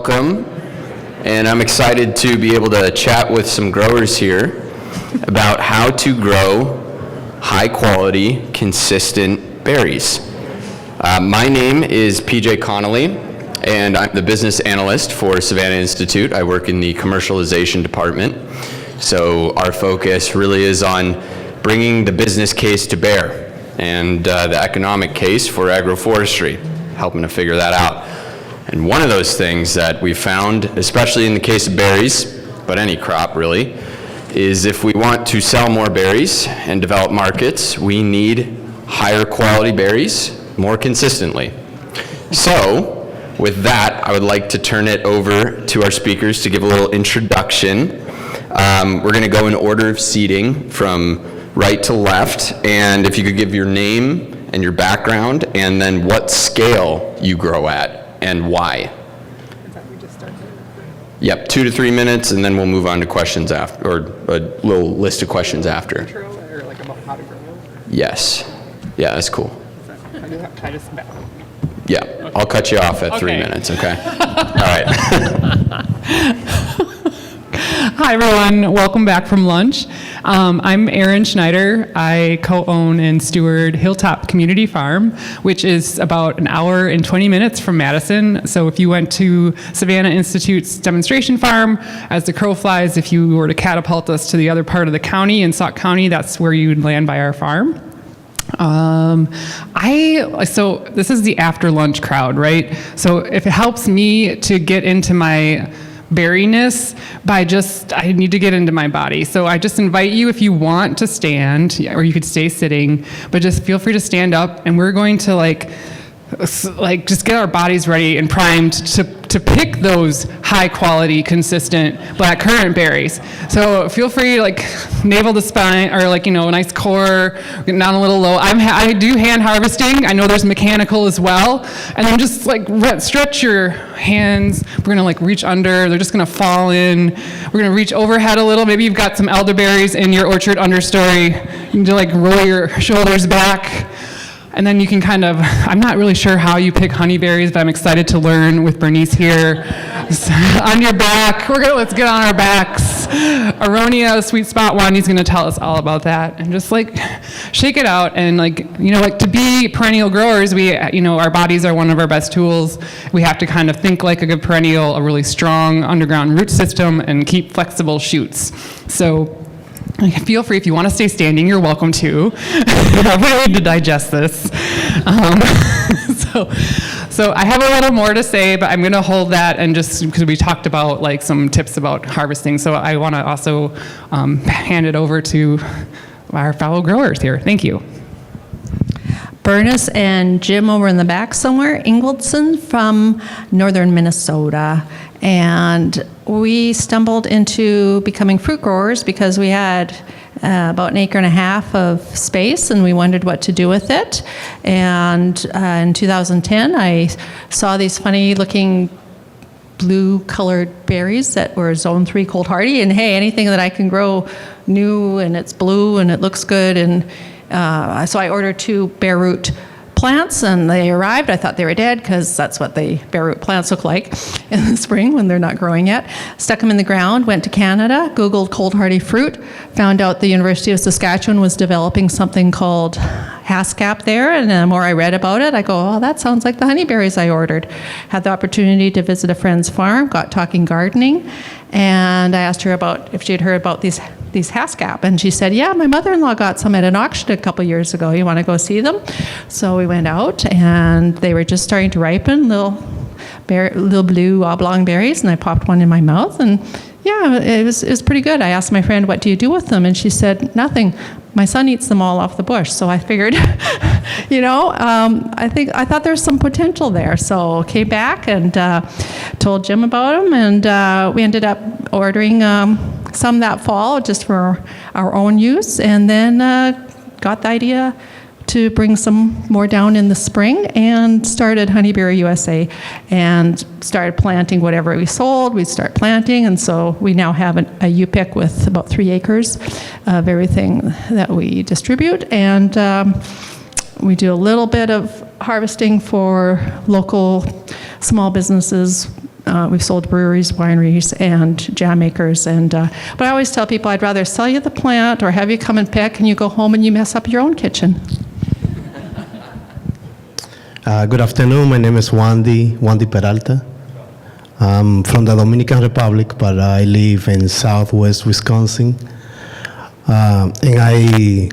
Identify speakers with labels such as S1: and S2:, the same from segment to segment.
S1: welcome. And I'm excited to be able to chat with some growers here about how to grow high quality, consistent berries. My name is PJ Connolly, and I'm the business analyst for Savannah Institute. I work in the commercialization department. So our focus really is on bringing the business case to bear and the economic case for agroforestry, helping to figure that out. And one of those things that we found, especially in the case of berries, but any crop really, is if we want to sell more berries and develop markets, we need higher quality berries more consistently. So with that, I would like to turn it over to our speakers to give a little introduction. We're going to go in order of seating from right to left, and if you could give your name and your background, and then what scale you grow at and why. Yep, 2 to 3 minutes, and then we'll move on to questions after, or a little list of questions after.
S2: Intro, or like about how to grow?
S1: Yes. Yeah, that's cool.
S2: I just
S1: yeah, okay. I'll cut you off at 3 minutes, okay? All right.
S2: Hi, everyone. Welcome back from lunch. I'm Erin Schneider. I co-own and steward Hilltop Community Farm, which is about an hour and 20 minutes from Madison. So if you went to Savannah Institute's demonstration farm, as the crow flies, if you were to catapult us to the other part of the county, in Sauk County, that's where you'd land by our farm. So this is the after lunch crowd, right? So if it helps me to get into my berryness I need to get into my body. So I just invite you, if you want to stand, or you could stay sitting, but just feel free to stand up, and we're going to just get our bodies ready and primed to pick those high quality, consistent black currant berries. So feel free, navel to spine, or a nice core, getting down a little low. I do hand harvesting. I know there's mechanical as well. And then just stretch your hands. We're gonna reach under. They're just gonna fall in. We're gonna reach overhead a little. Maybe you've got some elderberries in your orchard understory. You need to roll your shoulders back. And then you can I'm not really sure how you pick honeyberries, but I'm excited to learn with Bernice here. So, on your back, let's get on our backs. Aronia, sweet spot, Wandy's gonna tell us all about that. And just shake it out, and to be perennial growers, our bodies are one of our best tools. We have to think like a good perennial, a really strong underground root system, and keep flexible shoots. So, feel free, if you want to stay standing, you're welcome to. I need to digest this. So I have a little more to say, but I'm going to hold that, and just because we talked about some tips about harvesting, so I want to also hand it over to our fellow growers here. Thank you.
S3: Bernice and Jim over in the back somewhere, Ingvaldson from northern Minnesota. And we stumbled into becoming fruit growers because we had about 1.5 acres of space, and we wondered what to do with it. And in 2010, I saw these funny looking blue colored berries that were zone 3 cold hardy, and hey, anything that I can grow new and it's blue and it looks good. And so I ordered 2 bare root plants, and they arrived. I thought they were dead because that's what the bare root plants look like in the spring when they're not growing yet. Stuck them in the ground, went to Canada, Googled cold hardy fruit, found out the University of Saskatchewan was developing something called Haskap there, and the more I read about it, I go, oh, that sounds like the honeyberries I ordered. Had the opportunity to visit a friend's farm, got talking gardening, and I asked her about if she had heard about these Haskap, and she said, yeah, my mother-in-law got some at an auction a couple years ago. You want to go see them? So we went out, and they were just starting to ripen, little blue oblong berries, and I popped one in my mouth, and yeah, it was pretty good. I asked my friend, what do you do with them? And she said, nothing. My son eats them all off the bush. So I figured, I thought there's some potential there. So came back and told Jim about them, and we ended up ordering some that fall just for our own use, and then got the idea to bring some more down in the spring, and started HoneyberryUSA and started planting whatever we sold. We'd start planting, and so we now have a U-pick with about 3 acres of everything that we distribute, and we do a little bit of harvesting for local small businesses we've sold breweries, wineries, and jam makers. And but I always tell people I'd rather sell you the plant or have you come and pick, and you go home and you mess up your own kitchen.
S4: Good afternoon. My name is Wandy Peralta. I'm from the Dominican Republic, but I live in southwest Wisconsin. And I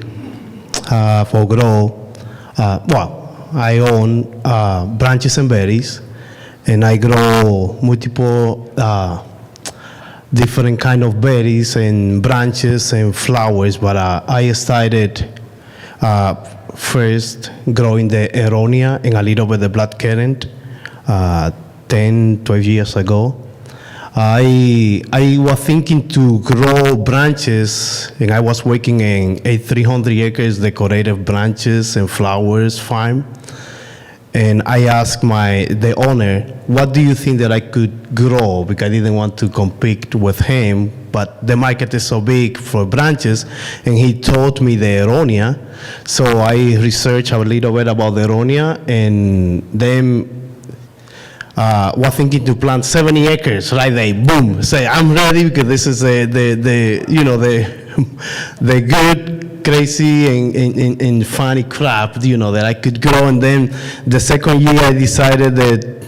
S4: I own branches and berries, and I grow multiple different kind of berries and branches and flowers, but I started first growing the aronia and a little bit the blood currant 10, 12 years ago. I was thinking to grow branches, and I was working in a 300 acres decorative branches and flowers farm. And I asked the owner, what do you think that I could grow? Because I didn't want to compete with him, but the market is so big for branches, and he told me the aronia. So I researched a little bit about the aronia, and then was thinking to plant 70 acres right there. Boom! Say I'm ready because this is the good, crazy and funny crop that I could grow. And then the second year I decided that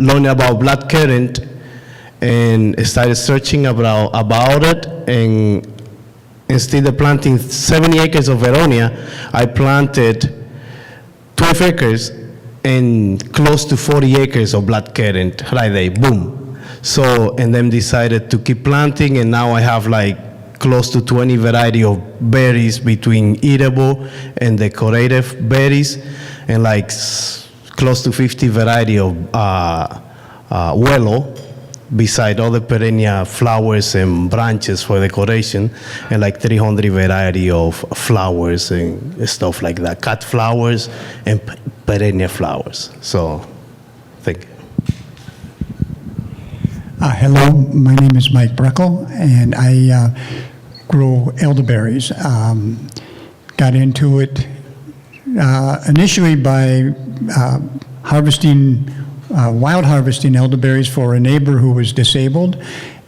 S4: learn about blood currant and started searching about it. And instead of planting 70 acres of aronia, I planted 12 acres and close to 40 acres of blood currant right there. Boom! So, and then decided to keep planting, and now I have like close to 20 variety of berries between eatable and decorative berries, and like close to 50 variety of willow, beside other perennial flowers and branches for decoration, and like 300 variety of flowers and stuff like that, cut flowers and perennial flowers. So, thank you.
S5: Hello, my name is Mike Breckel, and I grow elderberries. Got into it initially by wild harvesting elderberries for a neighbor who was disabled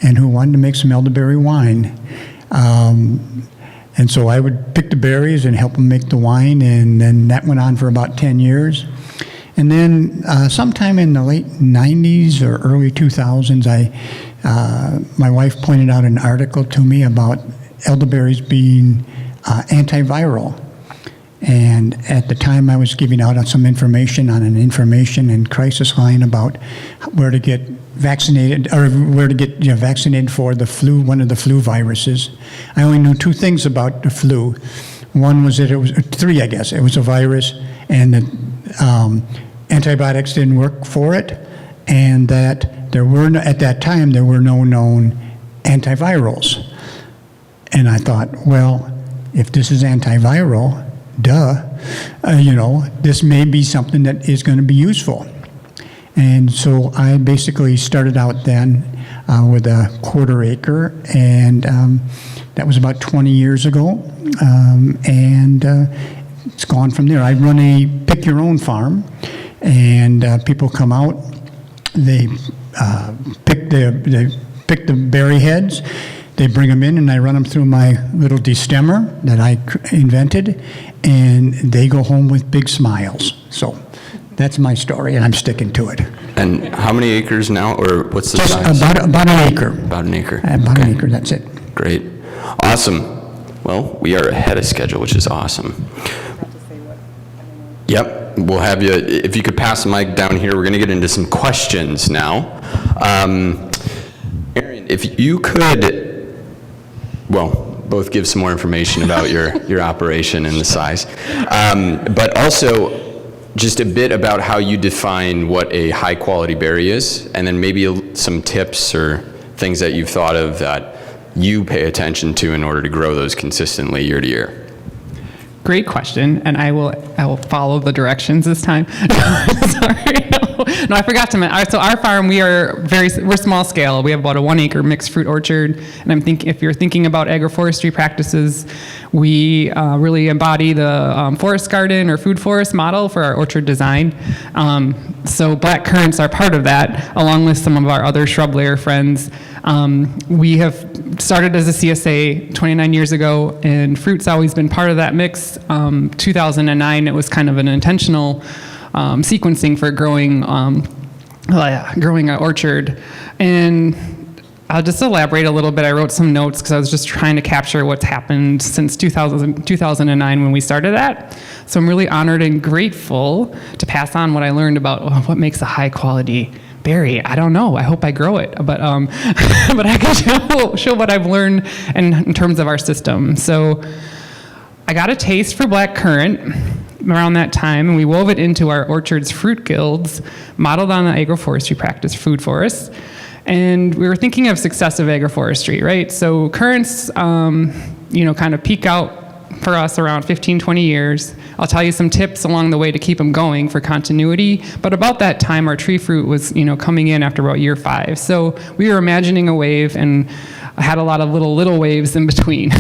S5: and who wanted to make some elderberry wine. And so I would pick the berries and help them make the wine, and then that went on for about 10 years. And then sometime in the late 90s or early 2000s, my wife pointed out an article to me about elderberries being antiviral. And at the time, I was giving out some information on an information and crisis line about where to get vaccinated, or where to get vaccinated for the flu, one of the flu viruses. I only knew two things about the flu. One was that it was three, I guess. It was a virus, and that antibiotics didn't work for it, and that at that time there were no known antivirals. And I thought, well, if this is antiviral, this may be something that is going to be useful. And so I basically started out then with a 1/4 acre, and that was about 20 years ago. And it's gone from there. I run a pick-your-own farm, and people come out, they pick the berry heads, they bring them in, and I run them through my little destemmer that I invented, and they go home with big smiles. So that's my story, and I'm sticking to it.
S1: And how many acres now, or what's the
S5: Just
S1: size?
S5: about an acre.
S1: About an acre.
S5: About
S1: Okay.
S5: an acre, that's it.
S1: Great. Awesome. Well, we are ahead of schedule, which is awesome. Yep, we'll have you, if you could pass the mic down here, we're going to get into some questions now. Erin, if you could, both give some more information about your operation and the size, but also just a bit about how you define what a high-quality berry is, and then maybe some tips or things that you've thought of that you pay attention to in order to grow those consistently year to year.
S2: Great question, and I will follow the directions this time. Sorry. No, I forgot to mention. So our farm, we're small scale. We have about a 1 acre mixed fruit orchard, and I'm thinking if you're thinking about agroforestry practices, we really embody the forest garden or food forest model for our orchard design. So black currants are part of that, along with some of our other shrub layer friends. We have started as a CSA 29 years ago, and fruit's always been part of that mix. 2009, it was kind of an intentional sequencing for growing an orchard. And I'll just elaborate a little bit. I wrote some notes because I was just trying to capture what's happened since 2009 when we started that. So I'm really honored and grateful to pass on what I learned about what makes a high quality berry. I don't know. I hope I grow it, but but I can show what I've learned in terms of our system. So I got a taste for black currant around that time, and we wove it into our orchard's fruit guilds, modeled on the agroforestry practice, food forests. And we were thinking of successive agroforestry, right? So currants, kind of peak out for us around 15, 20 years. I'll tell you some tips along the way to keep them going for continuity. But about that time, our tree fruit was, coming in after about year 5. So we were imagining a wave, and I had a lot of little waves in between.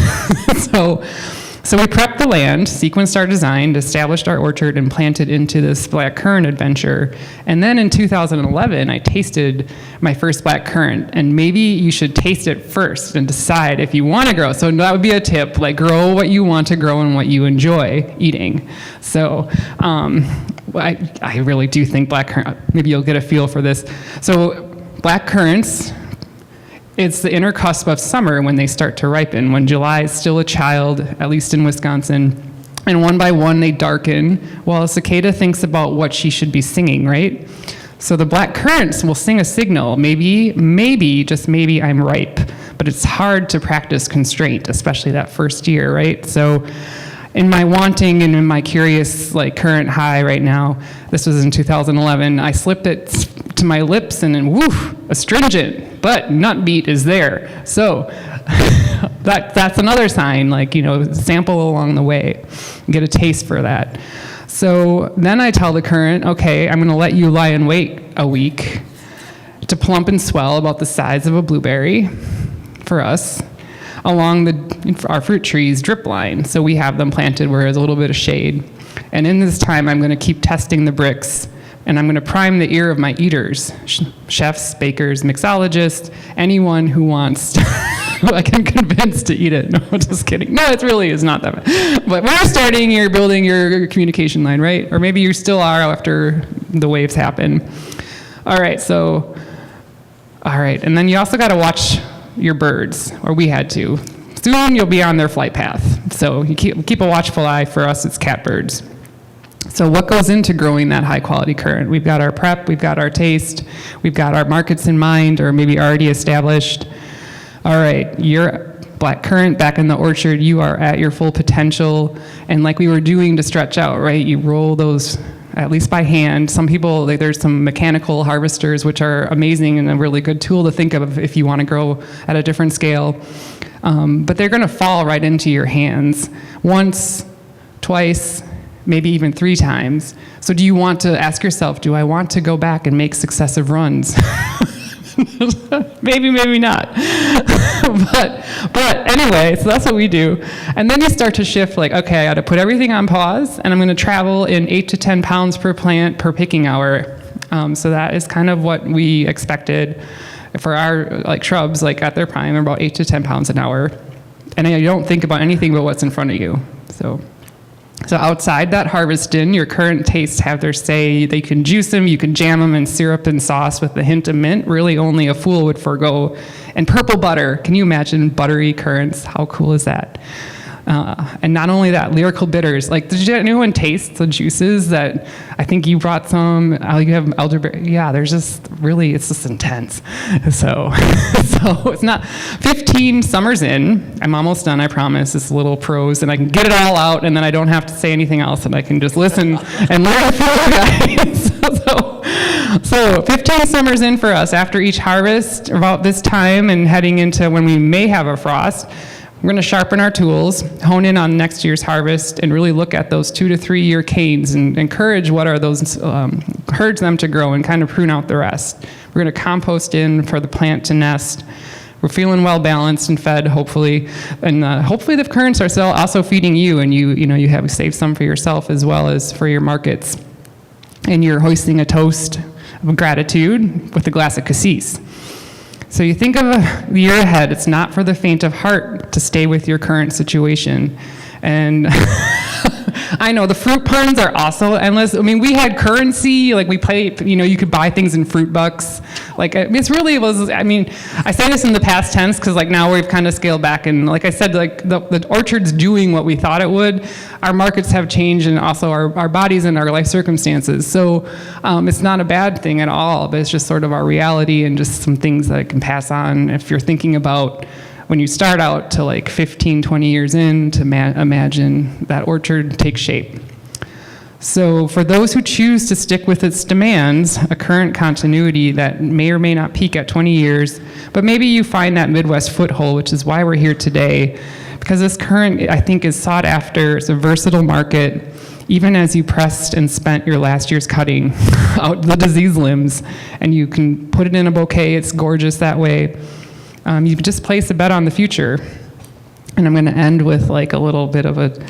S2: So we prepped the land, sequenced our design, established our orchard, and planted into this black currant adventure. And then in 2011, I tasted my first black currant. And maybe you should taste it first and decide if you want to grow. So that would be a tip, like grow what you want to grow and what you enjoy eating. So I really do think black currant, maybe you'll get a feel for this. So black currants, it's the inner cusp of summer when they start to ripen, when July is still a child, at least in Wisconsin. And one by one, they darken while a cicada thinks about what she should be singing, right? So the black currants will sing a signal, maybe, just maybe I'm ripe. But it's hard to practice constraint, especially that first year, right? So in my wanting and in my curious current high right now, this was in 2011, I slipped it to my lips and then woof, astringent, but nut meat is there. So that's another sign, sample along the way, get a taste for that. So then I tell the currant, okay, I'm gonna let you lie in wait a week to plump and swell about the size of a blueberry for us, along our fruit trees drip line. So we have them planted where there's a little bit of shade. And in this time, I'm gonna keep testing the bricks, and I'm gonna prime the ear of my eaters, chefs, bakers, mixologists, anyone who wants I can convince to eat it. No, just kidding. No, it really is not that bad. But when you're starting, you're building your communication line, right? Or maybe you still are after the waves happen. All right, and then you also gotta watch your birds, or we had to. Soon you'll be on their flight path. So you keep a watchful eye. For us, it's catbirds. So what goes into growing that high quality currant? We've got our prep, we've got our taste, we've got our markets in mind, or maybe already established. All right, you're black currant back in the orchard, you are at your full potential. And like we were doing to stretch out, right? You roll those, at least by hand. Some people, there's some mechanical harvesters, which are amazing and a really good tool to think of if you want to grow at a different scale. But they're gonna fall right into your hands once, twice, maybe even 3 times. So do you want to ask yourself, do I want to go back and make successive runs? maybe not. but anyway, so that's what we do. And then you start to shift, okay, I got to put everything on pause, and I'm going to travel in 8 to 10 pounds per plant per picking hour. So that is kind of what we expected for our shrubs, at their prime, about 8 to 10 pounds an hour. And you don't think about anything but what's in front of you. So outside that harvest din, your currant tastes have their say. They can juice them, you can jam them in syrup and sauce with a hint of mint. Really only a fool would forego. And purple butter, can you imagine buttery currants? How cool is that? And not only that, lyrical bitters. Did anyone taste the juices that, I think you brought some, you have elderberry. Yeah, it's just intense. So it's not, 15 summers in, I'm almost done, I promise. It's a little prose, and I can get it all out, and then I don't have to say anything else, and I can just listen and learn from you guys. So 15 summers in for us, after each harvest, about this time, and heading into when we may have a frost, we're going to sharpen our tools, hone in on next year's harvest, and really look at those 2 to 3 year canes and encourage what are those, encourage them to grow and kind of prune out the rest. We're going to compost in for the plant to nest. We're feeling well balanced and fed, hopefully, and hopefully the currants are still also feeding you, and you have saved some for yourself as well as for your markets. And you're hoisting a toast of gratitude with a glass of cassis. So you think of the year ahead, it's not for the faint of heart to stay with your current situation. And I know the fruit puns are also endless. I mean, we had currency, like we played, you could buy things in fruit bucks. Like it's really was, I mean, I say this in the past tense because like now we've kind of scaled back, and like I said, like the orchard's doing what we thought it would. Our markets have changed, and also our bodies and our life circumstances. So it's not a bad thing at all, but it's just sort of our reality and just some things that I can pass on if you're thinking about when you start out to like 15, 20 years in to imagine that orchard take shape. So for those who choose to stick with its demands, a current continuity that may or may not peak at 20 years, but maybe you find that Midwest foothold, which is why we're here today, because this current, I think, is sought after. It's a versatile market, even as you pressed and spent your last year's cutting out the disease limbs, and you can put it in a bouquet. It's gorgeous that way. You just place a bet on the future. And I'm going to end with like a little bit of a,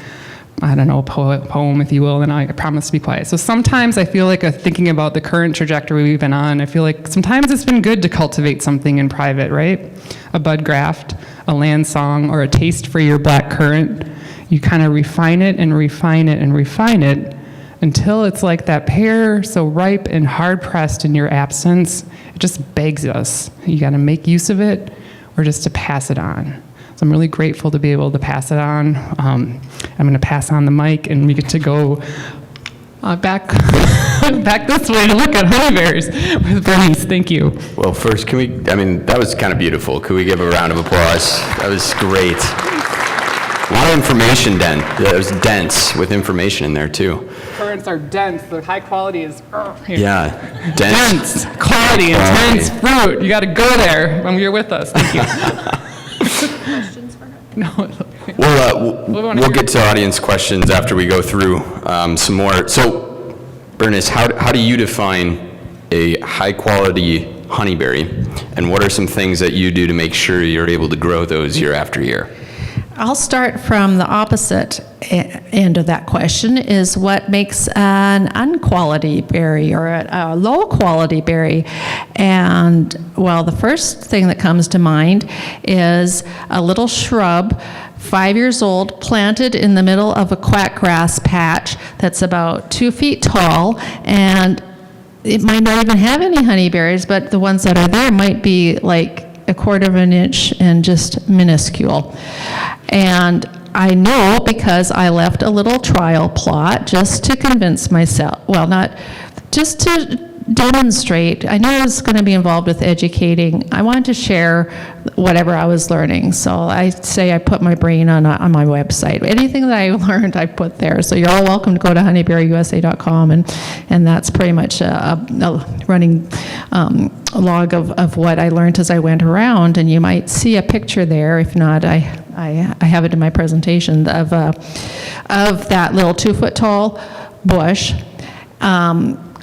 S2: I don't know, poem, if you will, and I promise to be quiet. So sometimes I feel like thinking about the current trajectory we've been on, I feel like sometimes it's been good to cultivate something in private, right? A bud graft, a land song, or a taste for your black currant. You kind of refine it and refine it and refine it until it's like that pear so ripe and hard-pressed in your absence, it just begs us. You got to make use of it or just to pass it on. So I'm really grateful to be able to pass it on. I'm going to pass on the mic, and we get to go back this way to look at honeyberries with Bernice. Thank you.
S1: Well, first, that was kind of beautiful. Could we give a round of applause? That was great. A lot of information, it was dense with information in there, too.
S2: Currants are dense. The high quality is here.
S1: Yeah, dense.
S2: Quality, intense fruit. You got to go there when you're with us. Thank you.
S3: Questions for her?
S2: No.
S1: We'll get to audience questions after we go through some more. So, Bernice, how do you define a high-quality honeyberry, and what are some things that you do to make sure you're able to grow those year after year?
S3: I'll start from the opposite end of that question, is what makes an unquality berry or a low-quality berry. And, well, the first thing that comes to mind is a little shrub, 5 years old, planted in the middle of a quackgrass patch that's about 2 feet tall, and it might not even have any honeyberries, but the ones that are there might be like a quarter of an inch and just minuscule. And I know because I left a little trial plot just to convince myself, well, not just to demonstrate. I knew I was going to be involved with educating. I wanted to share whatever I was learning. So I say I put my brain on my website. Anything that I learned, I put there. So you're all welcome to go to honeyberryusa.com, and that's pretty much a running log of what I learned as I went around. And you might see a picture there. If not, I have it in my presentation of that little 2 foot tall bush.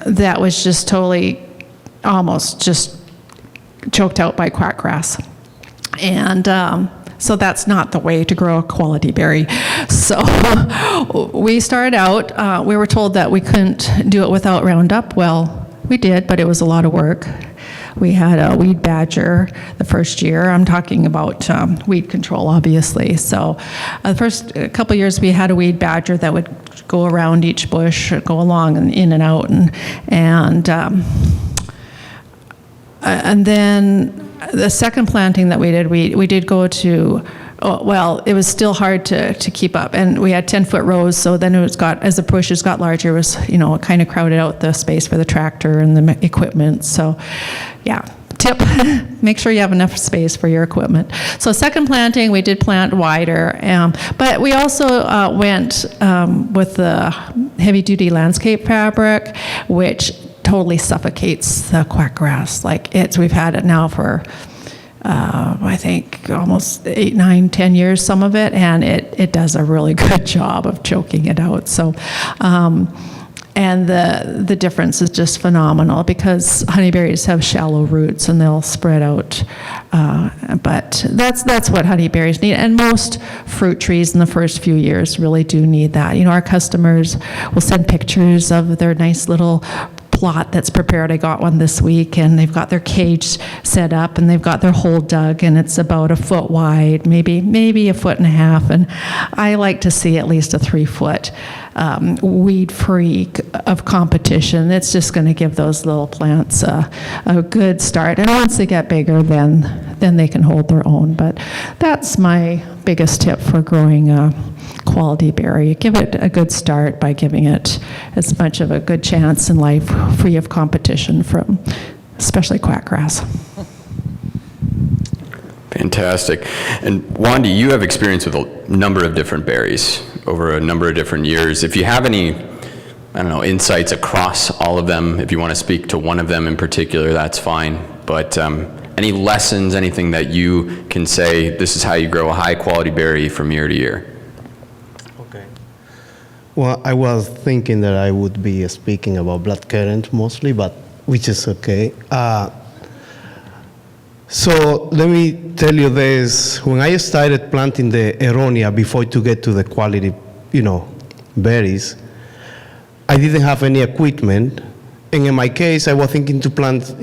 S3: That was just totally, almost just choked out by quackgrass. And so that's not the way to grow a quality berry. So we started out, we were told that we couldn't do it without Roundup. Well, we did, but it was a lot of work. We had a weed badger the first year. I'm talking about weed control, obviously. So the first couple years we had a weed badger that would go around each bush, go along and in and out. And then the second planting that we did, we did go to, it was still hard to keep up. And we had 10-foot rows, so then as the bushes got larger, it was, it kind of crowded out the space for the tractor and the equipment. So, yeah. Tip, make sure you have enough space for your equipment. So second planting, we did plant wider, but we also went with the heavy-duty landscape fabric, which totally suffocates the quackgrass. We've had it now for I think almost 8, 9, 10 years, some of it, and it does a really good job of choking it out. So, and the difference is just phenomenal because honeyberries have shallow roots and they'll spread out. But that's what honeyberries need, and most fruit trees in the first few years really do need that. You know, our customers will send pictures of their nice little plot that's prepared. I got one this week, and they've got their cage set up, and they've got their hole dug, and it's about 1 foot wide, maybe 1.5 foot, and I like to see at least a 3-foot weed-free of competition. It's just going to give those little plants a good start, and once they get bigger, then they can hold their own. But that's my biggest tip for growing quality berry. Give it a good start by giving it as much of a good chance in life, free of competition from especially quackgrass.
S1: Fantastic. And Wandy, you have experience with a number of different berries over a number of different years. If you have any, I don't know, insights across all of them, if you want to speak to one of them in particular, that's fine. But any lessons, anything that you can say, this is how you grow a high quality berry from year to year?
S4: Okay. Well, I was thinking that I would be speaking about blood currant mostly, but which is okay. So let me tell you this. When I started planting the aronia before to get to the quality, berries, I didn't have any equipment. And in my case, I was thinking to plant,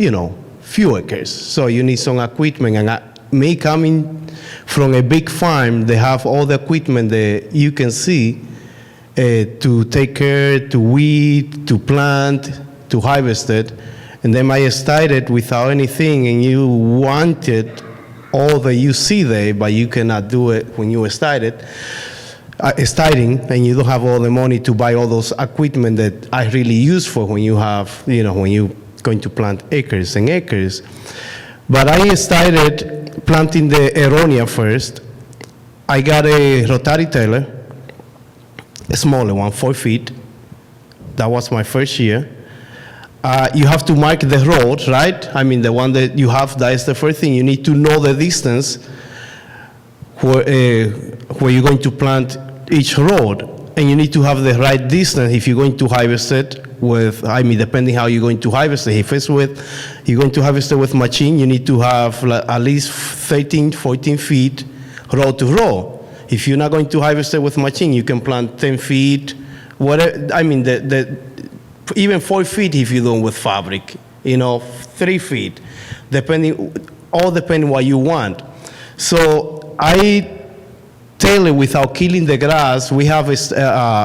S4: few acres. So you need some equipment. And me coming from a big farm, they have all the equipment that you can see to take care, to weed, to plant, to harvest it. And then I started without anything, and you wanted all that you see there, but you cannot do it when you started, and you don't have all the money to buy all those equipment that I really use for when you have, when you're going to plant acres and acres. But I started planting the aronia first. I got a rotary tiller, a smaller one, 4 feet. That was my first year. You have to mark the road, right? I mean, the one that you have, that is the first thing. You need to know the distance where you're going to plant each road. And you need to have the right distance if you're going to harvest it with, depending how you're going to harvest it. If you're going to harvest it with machine, you need to have at least 13, 14 feet row to row. If you're not going to harvest it with machine, you can plant 10 feet, whatever, even 4 feet if you do with fabric, 3 feet, all depending what you want. So I tailor without killing the grass. We have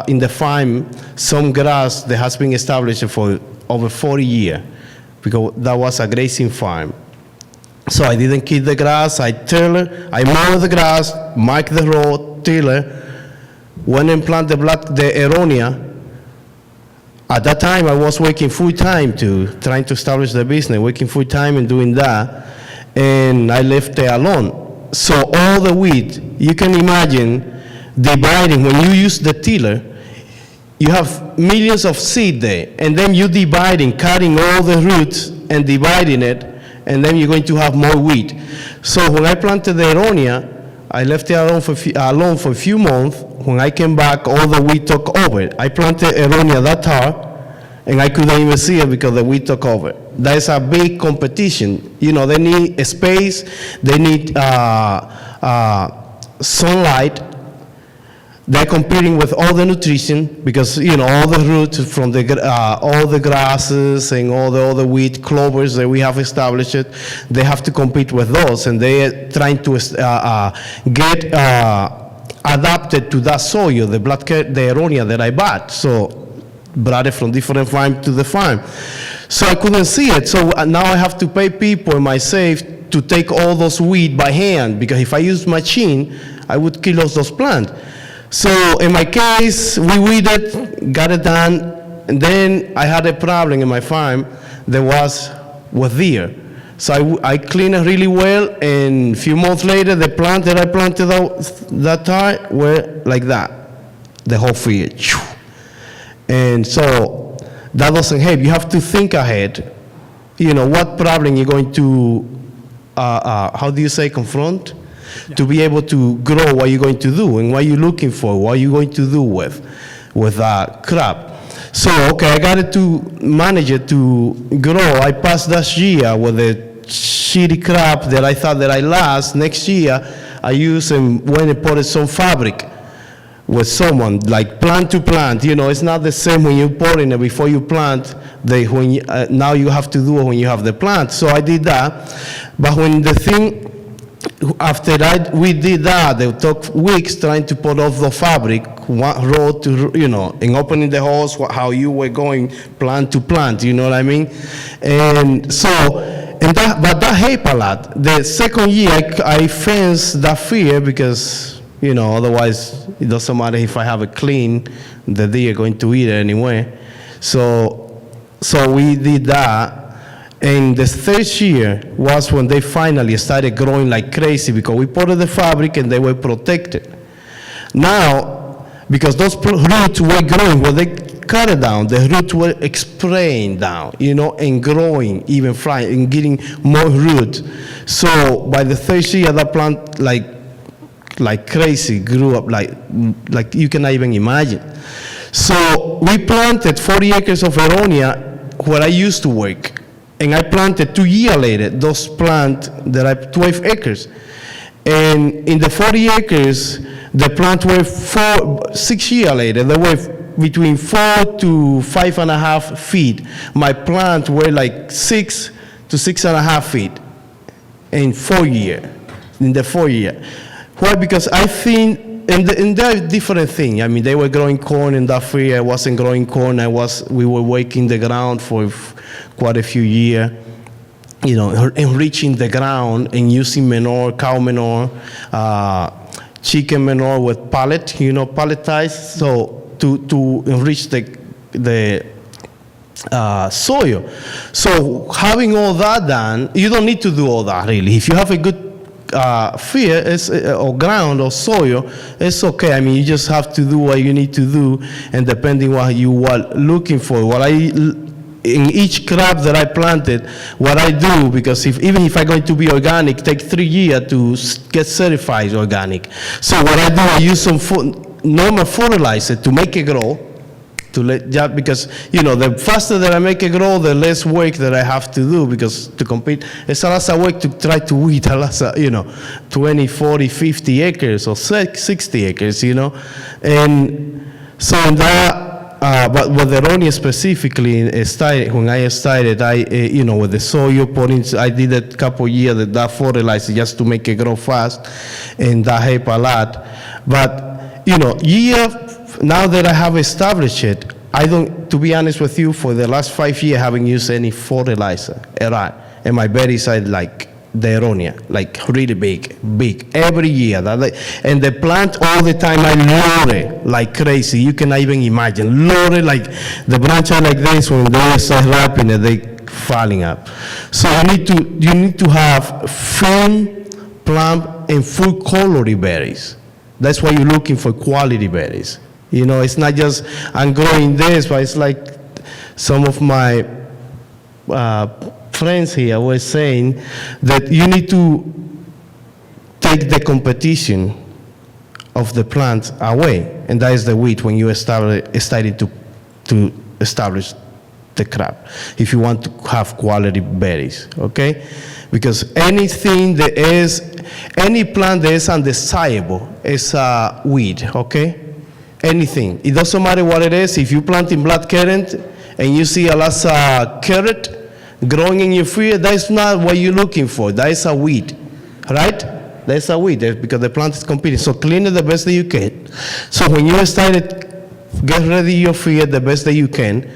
S4: in the farm some grass that has been established for over 40 years because that was a grazing farm. So I didn't kill the grass. I tailor, I mow the grass, mark the road, tailor, went and plant the aronia. At that time, I was working full-time trying to establish the business, working full-time and doing that, and I left it alone. So all the weed, you can imagine dividing, when you use the tiller, you have millions of seed there, and then you dividing, cutting all the roots and dividing it, and then you're going to have more weed. So when I planted the aronia, I left it alone for a few months. When I came back, all the weed took over. I planted aronia that tall, and I couldn't even see it because the weed took over. That is a big competition. They need a space, they need sunlight. They're competing with all the nutrition because, all the roots from all the grasses and all the other weed clovers that we have established, they have to compete with those, and they're trying to get adapted to that soil, the aronia that I bought. So brought it from different farm to the farm. So I couldn't see it. So now I have to pay people in my safe to take all those weed by hand, because if I use machine, I would kill those plants. So in my case, we weeded, got it done, and then I had a problem in my farm that was with deer. So I cleaned it really well, and a few months later, the plant that I planted that time were like that, the whole field. And so that doesn't help. You have to think ahead. What problem you're going to how do you say, confront? To be able to grow what you're going to do and what you're looking for, what you're going to do with that crop. So, okay, I got it to manage it to grow. I passed last year with a shitty crop that I thought that I lost. Next year, I used and went and put some fabric with someone, like plant to plant. You know, it's not the same when you pour in it before you plant, now you have to do it when you have the plant. So I did that. But when the thing, after that, we did that, it took weeks trying to put off the fabric, one row to, and opening the holes, how you were going plant to plant, you know what I mean? And so, but that helped a lot. The second year, I fenced that fear because, otherwise it doesn't matter if I have it clean, the deer are going to eat it anyway. So we did that. And the third year was when they finally started growing like crazy because we put in the fabric and they were protected. Now, because those roots were growing, when they cut it down, the roots were spraying down, and growing, even flying, and getting more roots. So by the third year, that plant, like crazy, grew up like you cannot even imagine. So we planted 40 acres of aronia where I used to work. And I planted 2 years later, those plants that I 12 acres. And in the 40 acres, the plants were 6 years later, they were between 4 to 5.5 feet. My plants were like 6 to 6.5 feet in 4 years, in the 4 year. Why? Because I think, and there are different things. I mean, they were growing corn in that field. I wasn't growing corn. We were working the ground for quite a few years, enriching the ground and using manure, cow manure, chicken manure with pellet, pelletized, so to enrich the soil. So having all that done, you don't need to do all that really. If you have a good field or ground or soil, it's okay. I mean, you just have to do what you need to do, and depending what you are looking for. In each crop that I planted, what I do, because even if I'm going to be organic, it takes 3 years to get certified organic. So what I do, I use some normal fertilizer to make it grow, because the faster that I make it grow, the less work that I have to do, because to compete, it's a lot of work to try to weed a lot of, 20, 40, 50 acres or 60 acres, and so in that. But with the aronia specifically, when I started, with the soil I did a couple years that fertilizer just to make it grow fast, and that helped a lot. But, now that I have established it, to be honest with you, for the last 5 years, I haven't used any fertilizer at all. And my berries are like the aronia, like really big, every year. And the plant all the time, I load it like crazy. You cannot even imagine. Load it like the branch are like this, when they start wrapping it, they falling up. So you need to have firm, plump, and full colored berries. That's why you're looking for quality berries. It's not just I'm growing this, but it's like some of my friends here were saying that you need to take the competition of the plant away, and that is the weed when you started to establish the crop, if you want to have quality berries, okay? Because any plant that is undesirable is a weed, okay? Anything. It doesn't matter what it is. If you plant in blood currant and you see a lot of carrot growing in your field, that's not what you're looking for. That is a weed, right? That's a weed because the plant is competing. So clean it the best that you can. So when you started, get ready your field the best that you can.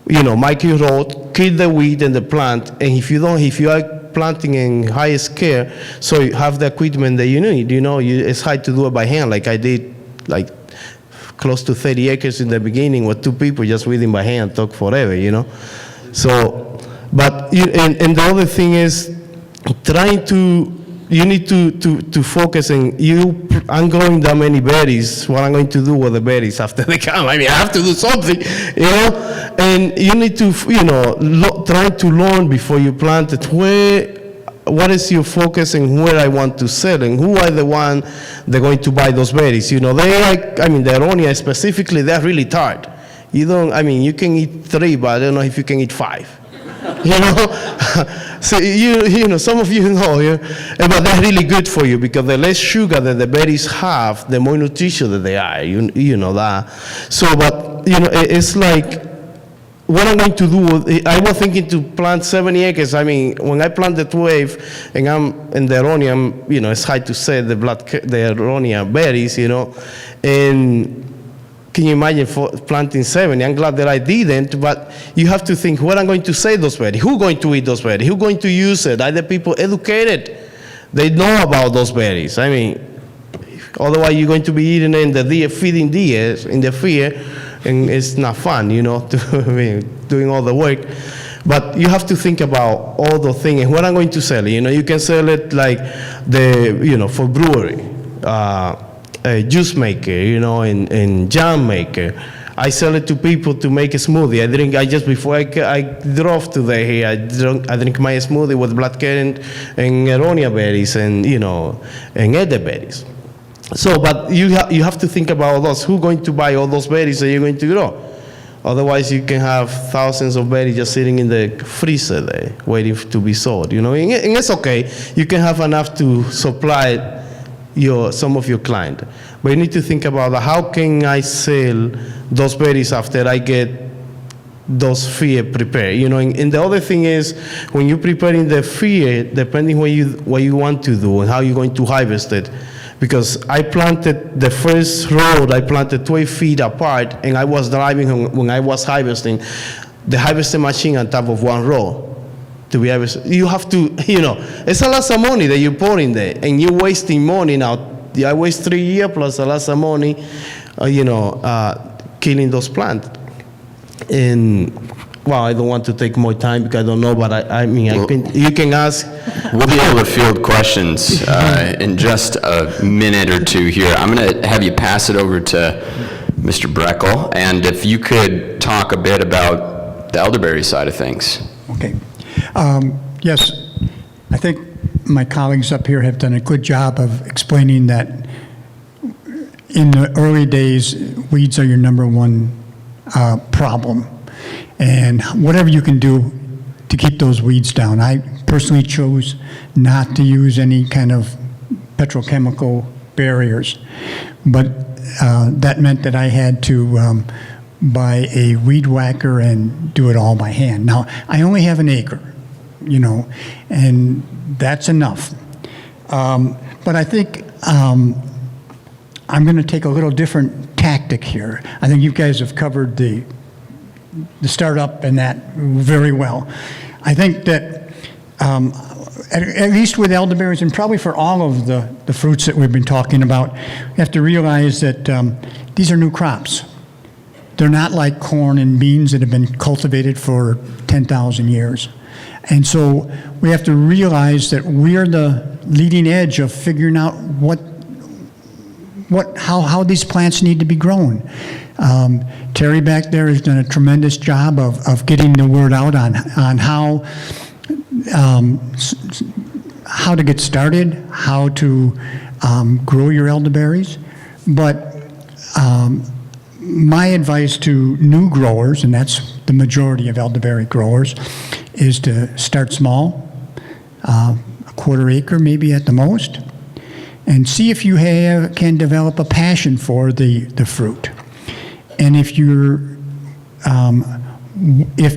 S4: Make your road, kill the weed in the plant, and if you are planting in high scale, so you have the equipment that you need. It's hard to do it by hand, like I did, like close to 30 acres in the beginning with 2 people just weeding by hand. Took forever, So, but and the other thing is you need to focus on I'm growing that many berries. What I'm going to do with the berries after they come? I mean, I have to do something, And you need to, try to learn before you plant it. Where what is your focus and where I want to sell and who are the one they're going to buy those berries. You know, they like, I mean, the aronia specifically, they're really tart. You don't, I mean, you can eat 3, but I don't know if you can eat 5. You know, so you know, some of you know, but they're really good for you because the less sugar that the berries have, the more nutritious that they are. You know that. So, but you know, it's like what I'm going to do. I was thinking to plant 70 acres. I mean, when I planted 12, and I'm in the aronia, you know, it's hard to say the aronia berries, you know, and. Can you imagine planting 70? I'm glad that I didn't, but you have to think, what I'm going to say those berries? Who's going to eat those berries? Who's going to use it? Are the people educated? They know about those berries. I mean, otherwise you're going to be eating in the deer, feeding deer in the field, and it's not fun, you know, doing all the work. But you have to think about all the things. And what I'm going to sell, you know, you can sell it like you know, for brewery. A juice maker, you know, and jam maker. I sell it to people to make a smoothie. I just before I drove today here, I drink my smoothie with black currant and aronia berries and, you know, and elderberries. So, but you have to think about those. Who's going to buy all those berries that you're going to grow? Otherwise, you can have thousands of berries just sitting in the freezer there, waiting to be sold, you know, and it's okay. You can have enough to supply some of your client, but you need to think about how can I sell those berries after I get those field prepared. You know, and the other thing is when you're preparing the field, depending what you want to do and how you're going to harvest it. Because I planted the first row, I planted 12 feet apart, and I was driving when I was harvesting the harvesting machine on top of one row. To be able, you have to, you know, it's a lot of money that you pour in there, and you're wasting money now. I waste 3 years plus a lot of money, you know, killing those plants. And well, I don't want to take more time because I don't know, but I mean, you can ask.
S1: We'll be able to field questions in just a minute or two here. I'm going to have you pass it over to Mr. Breckel, and if you could talk a bit about the elderberry side of things.
S5: Okay. Yes, I think my colleagues up here have done a good job of explaining that in the early days, weeds are your number one problem. And whatever you can do to keep those weeds down. I personally chose not to use any kind of petrochemical barriers, but that meant that I had to buy a weed whacker and do it all by hand. Now, I only have an acre, you know, and that's enough. But I think I'm going to take a little different tactic here. I think you guys have covered the startup and that very well. I think that at least with elderberries and probably for all of the fruits that we've been talking about, you have to realize that these are new crops. They're not like corn and beans that have been cultivated for 10,000 years. And so we have to realize that we're the leading edge of figuring out how these plants need to be grown. Terry back there has done a tremendous job of getting the word out on how to get started, how to grow your elderberries. But my advice to new growers, and that's the majority of elderberry growers, is to start small, a quarter acre maybe at the most, and see if you can develop a passion for the fruit. And if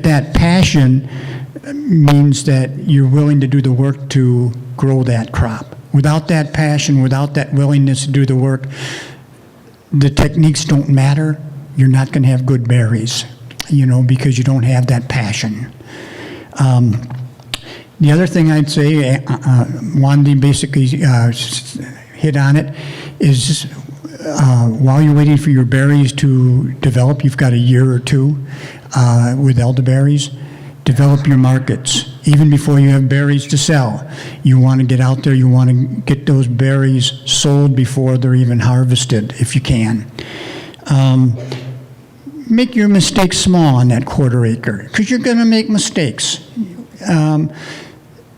S5: that passion means that you're willing to do the work to grow that crop. Without that passion, without that willingness to do the work, the techniques don't matter. You're not going to have good berries, you know, because you don't have that passion. The other thing I'd say, Wandy basically hit on it, is while you're waiting for your berries to develop, you've got a year or two with elderberries, develop your markets. Even before you have berries to sell, you want to get out there, you want to get those berries sold before they're even harvested, if you can. Make your mistakes small on that quarter acre, because you're going to make mistakes.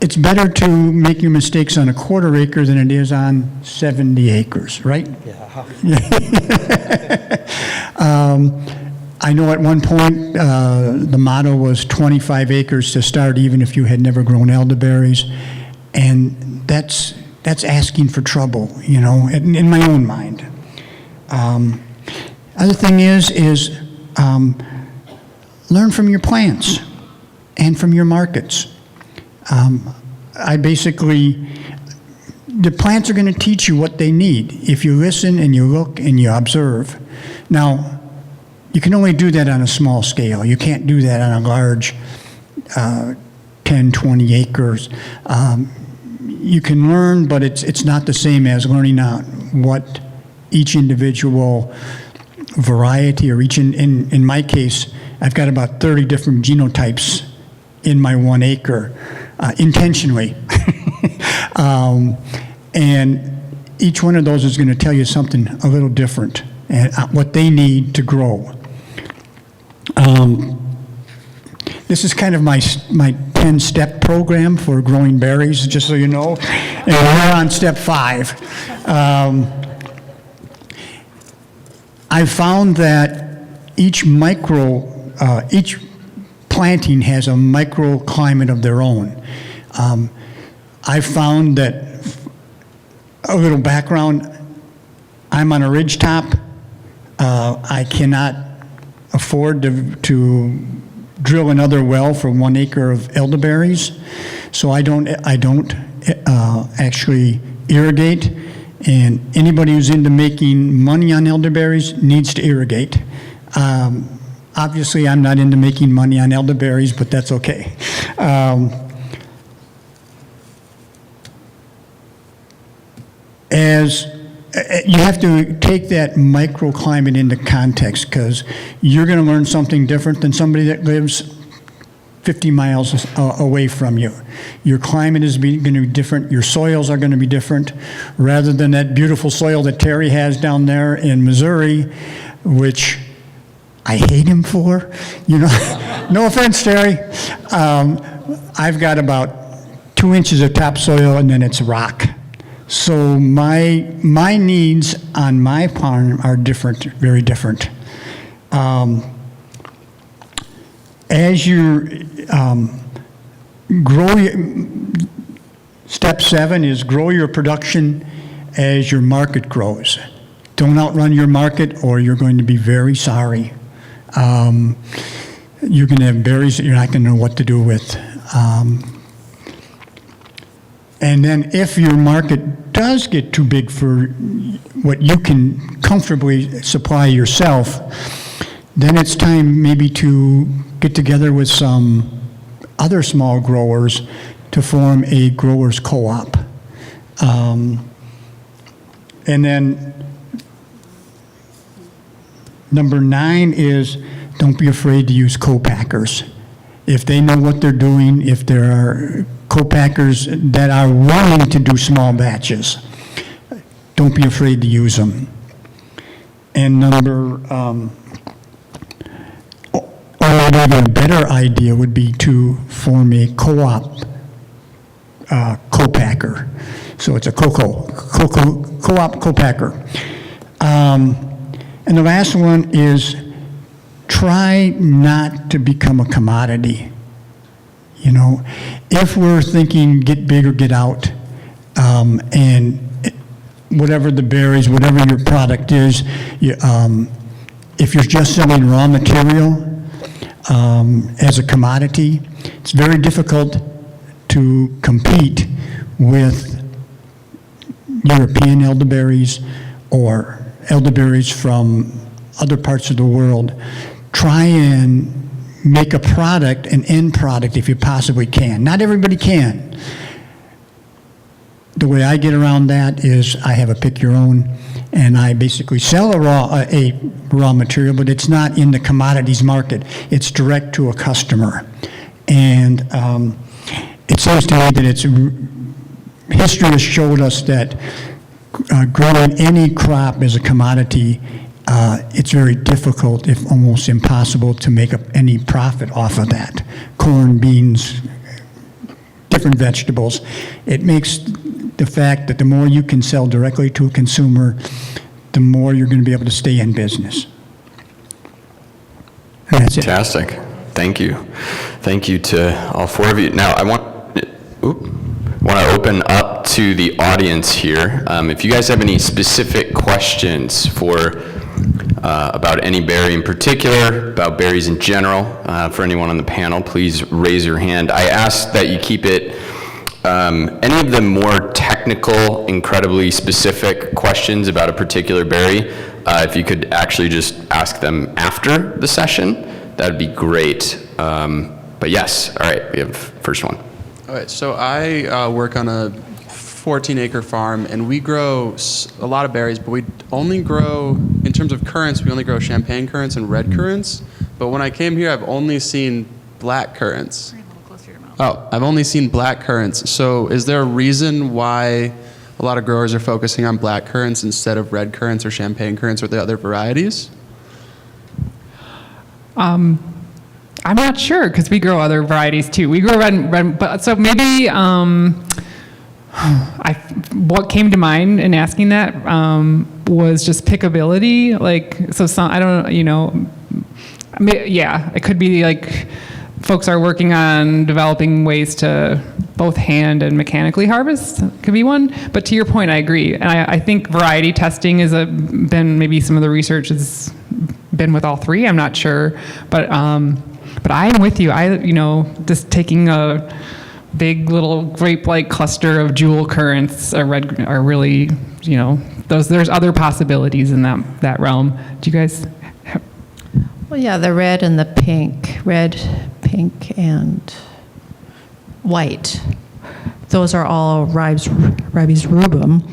S5: it's better to make your mistakes on a quarter acre than it is on 70 acres, right? I know at one point the motto was 25 acres to start, even if you had never grown elderberries, and that's asking for trouble, you know, in my own mind. Other thing is learn from your plants and from your markets. The plants are going to teach you what they need if you listen and you look and you observe. Now, you can only do that on a small scale. You can't do that on a large 10, 20 acres. You can learn, but it's not the same as learning out what each individual variety or in my case, I've got about 30 different genotypes in my 1 acre, intentionally. And each one of those is going to tell you something a little different and what they need to grow. This is kind of my 10-step program for growing berries, just so you know. And we're on step 5. I found that each planting has a microclimate of their own. I found that, a little background, I'm on a ridge top. I cannot afford to drill another well for 1 acre of elderberries, so I don't actually irrigate. And anybody who's into making money on elderberries needs to irrigate. Obviously, I'm not into making money on elderberries, but that's okay. As you have to take that microclimate into context, because you're going to learn something different than somebody that lives 50 miles away from you. Your climate is going to be different. Your soils are going to be different. Rather than that beautiful soil that Terry has down there in Missouri, which I hate him for, you know. No offense, Terry. I've got about 2 inches of topsoil and then it's rock. So my needs on my farm are different, very different. As you step 7 is grow your production as your market grows. Don't outrun your market or you're going to be very sorry. You're going to have berries that you're not going to know what to do with. And then if your market does get too big for what you can comfortably supply yourself, then it's time maybe to get together with some other small growers to form a growers co-op. And then number 9 is don't be afraid to use co-packers. If they know what they're doing, if there are co-packers that are willing to do small batches, don't be afraid to use them. And number, or even a better idea would be to form a co-op co-packer. So it's a co-op co-packer. And the last one is try not to become a commodity. You know, if we're thinking get big or get out, and whatever the berries, whatever your product is, if you're just selling raw material as a commodity, it's very difficult to compete with European elderberries or elderberries from other parts of the world. Try and make a product, an end product, if you possibly can. Not everybody can. The way I get around that is I have a pick your own, and I basically sell a raw material, but it's not in the commodities market. It's direct to a customer. And it seems to me that history has showed us that growing any crop as a commodity, it's very difficult, if almost impossible, to make any profit off of that. Corn, beans, different vegetables. It makes the fact that the more you can sell directly to a consumer, the more you're going to be able to stay in business. And that's it.
S1: Fantastic. Thank you. Thank you to all four of you. Now, I want to open up to the audience here. If you guys have any specific questions about any berry in particular, about berries in general, for anyone on the panel, please raise your hand. I ask that you keep it, any of the more technical, incredibly specific questions about a particular berry, if you could actually just ask them after the session, that would be great. But yes, all right, we have first one.
S6: All right, so I work on a 14-acre farm, and we grow a lot of berries, but we only grow, in terms of currants, we only grow champagne currants and red currants. But when I came here, I've only seen black currants. Oh, I've only seen black currants. So is there a reason why a lot of growers are focusing on black currants instead of red currants or champagne currants or the other varieties?
S2: I'm not sure, because we grow other varieties too. We grow red, but so maybe what came to mind in asking that was just pickability. Like, so some, I don't, yeah, it could be like folks are working on developing ways to both hand and mechanically harvest. Could be one. But to your point, I agree. And I think variety testing has been, maybe some of the research has been with all three. I'm not sure, but I am with you. Just taking a big little grape-like cluster of jewel currants are really, there's other possibilities in that realm. Do you guys?
S3: Well, yeah, the red and the pink, pink, and white. Those are all ribes rubrum.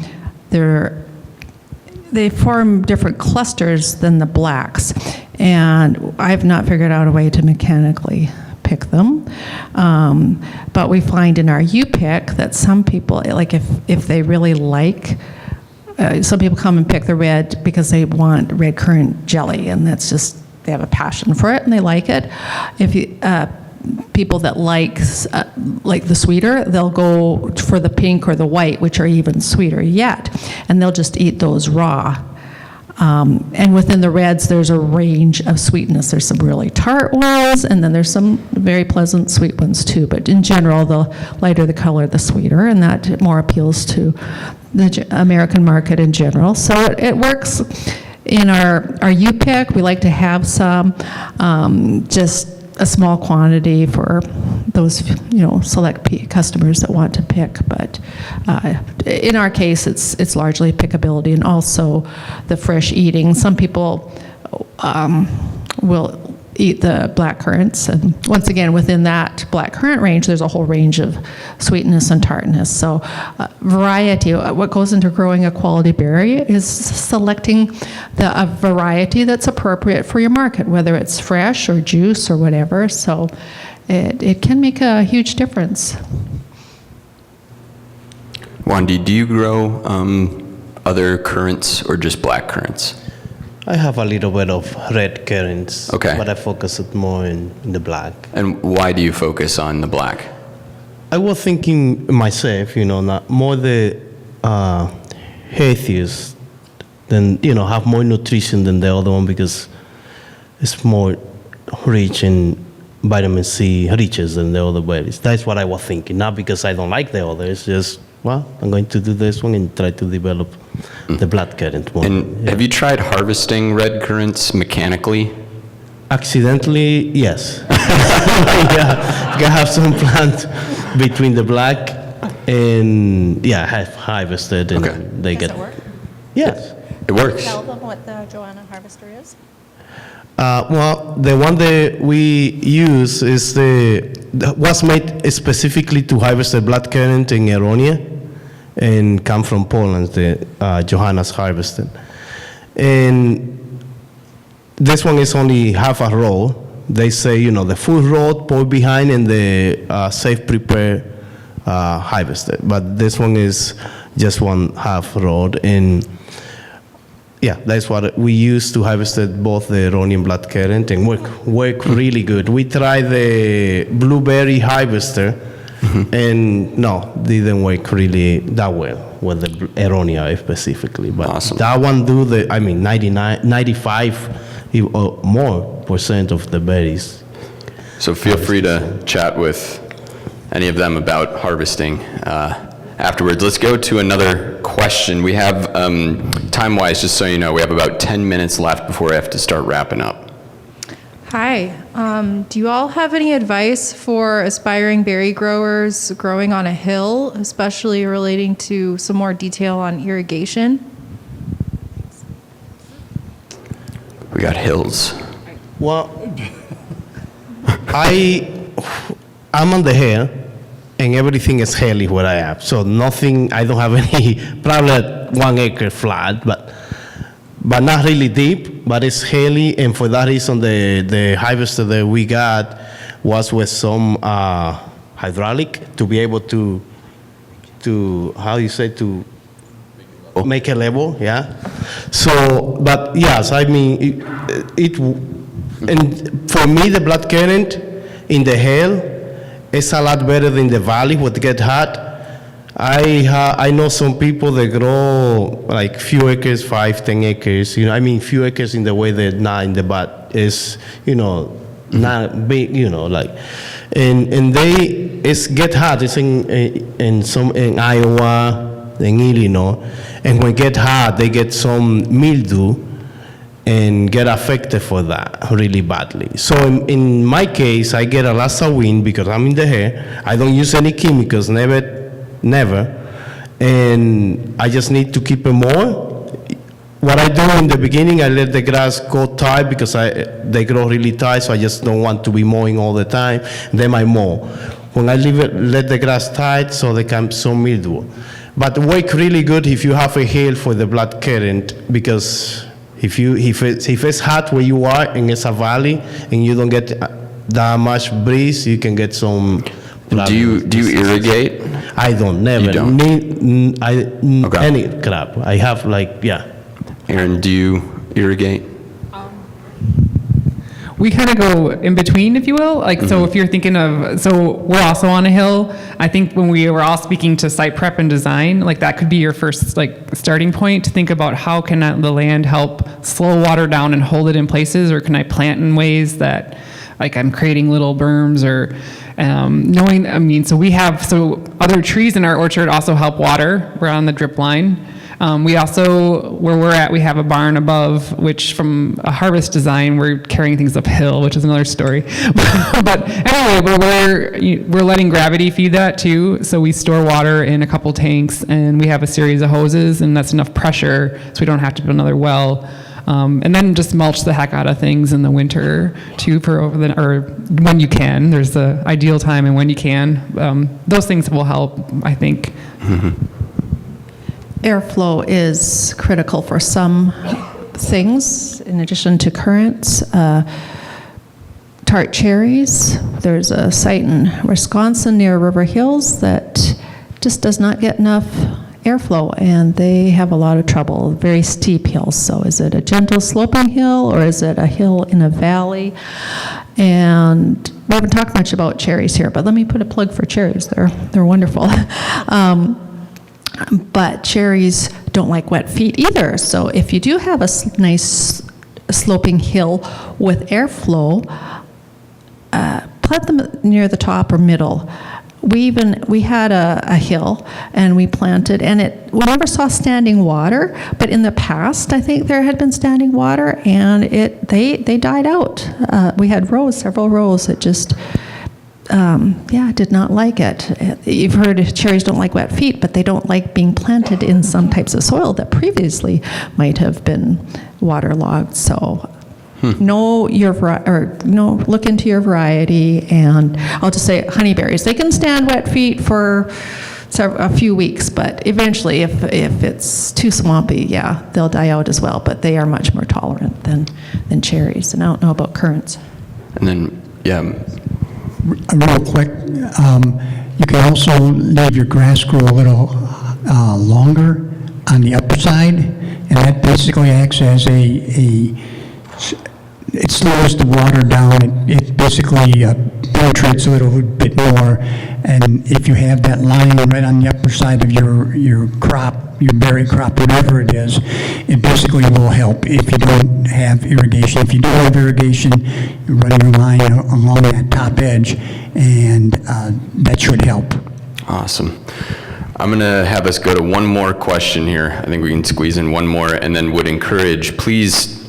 S3: They form different clusters than the blacks, and I've not figured out a way to mechanically pick them. But we find in our U-pick that some people, like if they really like, some people come and pick the red because they want red currant jelly, and that's just, they have a passion for it and they like it. If you people that like the sweeter, they'll go for the pink or the white, which are even sweeter yet, and they'll just eat those raw. And within the reds, there's a range of sweetness. There's some really tart ones, and then there's some very pleasant sweet ones too. But in general, the lighter the color, the sweeter, and that more appeals to the American market in general. So it works in our U-pick. We like to have some, just a small quantity for those, select customers that want to pick. But in our case, it's largely pickability and also the fresh eating. Some people will eat the black currants, and once again, within that black currant range, there's a whole range of sweetness and tartness. So variety, what goes into growing a quality berry is selecting a variety that's appropriate for your market, whether it's fresh or juice or whatever. So it can make a huge difference.
S1: Wandy, do you grow other currants or just black currants?
S4: I have a little bit of red currants,
S1: Okay.
S4: but I focus it more in the black.
S1: And why do you focus on the black?
S4: I was thinking myself, not more the healthiest, than have more nutrition than the other one, because it's more rich in vitamin C, richer than the other berries. That's what I was thinking. Not because I don't like the other. It's just, I'm going to do this one and try to develop the black currant one.
S1: And have you tried harvesting red currants mechanically?
S4: Accidentally, yes. Yeah, I have some plant between the black and I have harvested, and
S1: Okay.
S4: they
S3: Does
S4: get.
S3: it work?
S4: Yes.
S1: It works.
S3: Tell them what the Joanna harvester is.
S4: Well, the one that we use is was made specifically to harvest the black currant in aronia, and come from Poland, the Johanna's harvested. And this one is only half a row. They say, the full row pour behind and the safe prepare harvested. But this one is just one half row. And that's what we use to harvest both the aronia and black currant, and work really good. We tried the blueberry harvester, And no, didn't work really that well with the aronia specifically. But
S1: Awesome.
S4: that one 95 or more % of the berries.
S1: So feel free to chat with any of them about harvesting afterwards. Let's go to another question. We have, time-wise, just so you know, we have about 10 minutes left before we have to start wrapping up.
S7: Hi. Do you all have any advice for aspiring berry growers growing on a hill, especially relating to some more detail on irrigation?
S1: We got hills.
S4: Well, I'm on the hill, and everything is hilly where I am. So nothing, I don't have any, probably 1 acre flat, but not really deep, but it's hilly, and for that reason, the harvester that we got was with some hydraulic to be able to how you say, to make a level, yeah. So, but yes, I mean, and for me, the blood currant in the hill is a lot better than the valley, what get hot. I know some people that grow like few acres, 5, 10 acres, you know, I mean, few acres in the way that not in the but is, you know, not big, you know, like, and it's get hot. It's in Iowa, in Illinois, and when it get hot, they get some mildew and get affected for that really badly. So in my case, I get a lot of wind because I'm in the hair. I don't use any chemicals, never, and I just need to keep it more. What I do in the beginning, I let the grass go tight because they grow really tight, so I just don't want to be mowing all the time. Then I mow. When I let the grass tight, so they can some mildew. But work really good if you have a hill for the blood currant, because if it's hot where you are and it's a valley and you don't get that much breeze, you can get some.
S1: Do you irrigate?
S4: I don't, never.
S1: You don't? Okay.
S4: Any crop. I have like, yeah.
S1: Erin, do you irrigate?
S2: We kind of go in between, if you will. Like, so if you're thinking of, so we're also on a hill. I think when we were all speaking to site prep and design, like that could be your first like starting point to think about how can the land help slow water down and hold it in places, or can I plant in ways that like I'm creating little berms or knowing, I mean, so other trees in our orchard also help water. We're on the drip line. We also, where we're at, we have a barn above, which from a harvest design, we're carrying things uphill, which is another story. But anyway, we're letting gravity feed that too. So we store water in a couple tanks, and we have a series of hoses, and that's enough pressure so we don't have to put another well. And then just mulch the heck out of things in the winter too, or when you can. There's the ideal time and when you can. Those things will help, I think.
S3: Airflow is critical for some things, in addition to currants. Tart cherries, there's a site in Wisconsin near River Hills that just does not get enough airflow, and they have a lot of trouble, very steep hills. So is it a gentle sloping hill, or is it a hill in a valley? And we haven't talked much about cherries here, but let me put a plug for cherries. They're wonderful. But cherries don't like wet feet either. So if you do have a nice sloping hill with airflow, plant them near the top or middle. We had a hill and we planted, and we never saw standing water, but in the past I think there had been standing water, and they died out. We had several rows that just did not like it. You've heard cherries don't like wet feet, but they don't like being planted in some types of soil that previously might have been waterlogged. So look into your variety, and I'll just say honeyberries. They can stand wet feet for a few weeks, but eventually if it's too swampy, they'll die out as well, but they are much more tolerant than cherries. And I don't know about currants.
S1: And then,
S5: Real quick, you can also leave your grass grow a little longer on the upper side, and that basically acts as it slows the water down. It basically penetrates a little bit more. And if you have that line right on the upper side of your crop, your berry crop, whatever it is, it basically will help if you don't have irrigation. If you do have irrigation, you run your line along that top edge, and that should help.
S1: Awesome. I'm going to have us go to one more question here. I think we can squeeze in one more, and then would encourage, please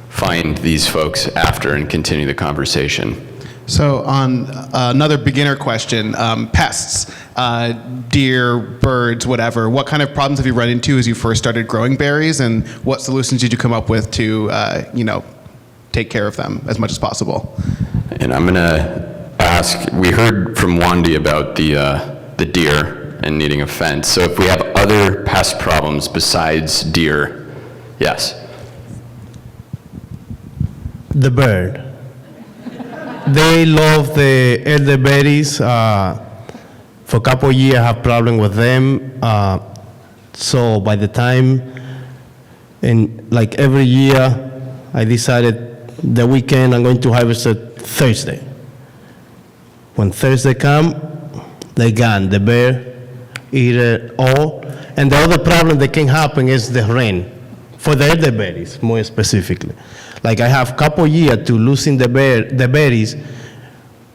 S1: find these folks after and continue the conversation.
S8: So on another beginner question, pests, deer, birds, whatever, what kind of problems have you run into as you first started growing berries, and what solutions did you come up with to, take care of them as much as possible?
S1: And I'm going to ask, we heard from Wandy about the deer and needing a fence. So if we have other pest problems besides deer, yes?
S4: The bird. They love the elderberries. For a couple of years, I have problem with them. So by the time, and like every year, I decided the weekend I'm going to harvest it Thursday. When Thursday come, they gone. The bear eat it all. And the other problem that can happen is the rain, for the elderberries more specifically. Like I have couple years to losing the berries,